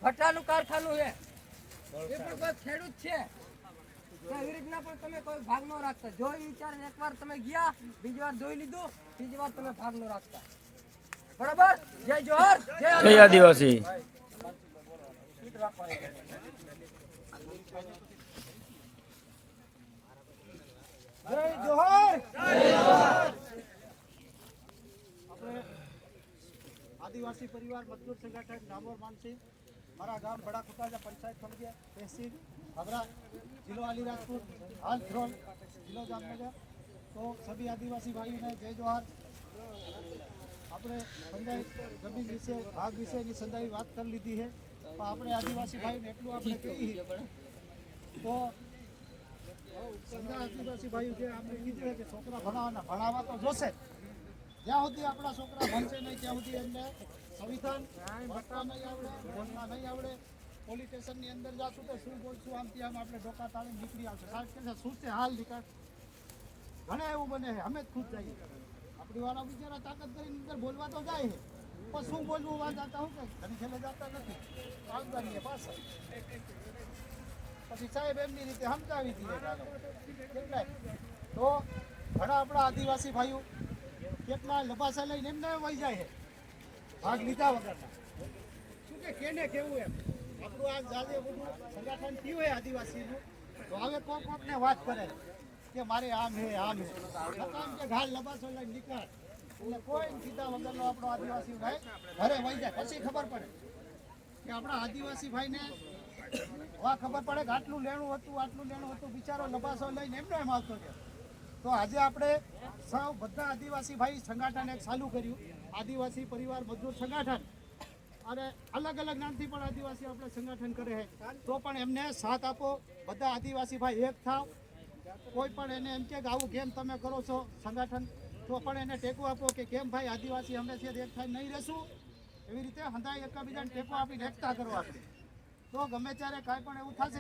ભઠ્ઠાનું કારખાનું છે, એ પણ કોઈ ખેડૂત છે. એવી રીતના પણ તમે કોઈ ભાગ ન રાખતા. જોઈ વિચાર એકવાર તમે ગયા, બીજી વાર જોઈ લીધું, ત્રીજી વાર તમે ભાગ ન રાખતા. બરાબર. જય જોહર, જય આદિવાસી. જય જોહર, જય જોહર. आदिवासी परिवार मजदूर संगठन डामोर मानसी, हमारा गांव बड़ा खुटाजा, पंचायत फलगिया, तहसील हबरा, जिलो अलीराजपुर, हाल ध्रोल, जिलो जामनगर। तो सभी आदिवासी भाई ने जय जोहार। अपने संदाई जमीन विषय भाग विषय की संदाई बात कर ली थी है, तो अपने आदिवासी भाई ने एटलू आपने कही तो संदा आदिवासी भाई जे आपने कीधुं है कि छोकरा भणावा तो जोशे, જ્યાં સુધી આપણા છોકરા ભણશે નહીં ત્યાં સુધી એમને સંવિધાન વાંચતા નહીં આવડે, બોલતા નહીં આવડે. પોલીસ સ્ટેશનની અંદર જાશું તો શું બોલશું, આમથી આમ આપણે ડોકા તાળી નીકળી આવશે. સાહેબ કે શું છે હાલ નીકળ, ઘણા એવું બને છે. અમે જ ખુદ જઈએ, આપણી વાળા બિચારા તાકાત કરીને અંદર બોલવા તો જાય છે, પણ શું બોલવું વાત જતા હું કંઈ ઘણી છેલ્લે જતા નથી, આવતા પાછળ પછી સાહેબ એમની રીતે સમજાવી દઈએ. એટલે તો ઘણા આપણા આદિવાસી ભાઈઓ કેટલા લબાસા લઈને એમને વહી જાય છે ભાગ લીધા વગરના. શું કે કેને કેવું એમ આપણું આ જાજે બધું સંગઠન થયું હોય આદિવાસીનું, તો હવે કોકને વાત કરે કે મારે આમ હે આમ હે, કામ કે ઘાલ લબાસો લઈને નીકળ, એટલે કોઈ સીધા વગરનો આપણો આદિવાસી ભાઈ ઘરે વહી જાય. પછી ખબર પડે કે આપણા આદિવાસી ભાઈને વા ખબર પડે કે આટલું લેણું હતું, બિચારો લબાસો લઈને એમને એમ આવતો છે. તો આજે આપણે સૌ બધા આદિવાસી ભાઈ સંગઠન એક ચાલુ કર્યું, આદિવાસી પરિવાર મજદૂર સંગઠન, અને અલગ અલગ નામથી પણ આદિવાસી આપણે સંગઠન કરે છે. તો પણ એમને સાથ આપો, બધા આદિવાસી ભાઈ એક થાવ. કોઈ પણ એને એમ કે આવું કેમ તમે કરો છો સંગઠન, તો પણ એને ટેકો આપો કે કેમ ભાઈ આદિવાસી હંમેશા એક થાય નહીં રહેશું. એવી રીતે હંધાઈ એકબીજાને ટેકો આપીને એકતા કરો આપણે, તો ગમે ત્યારે કાંઈ પણ એવું થશે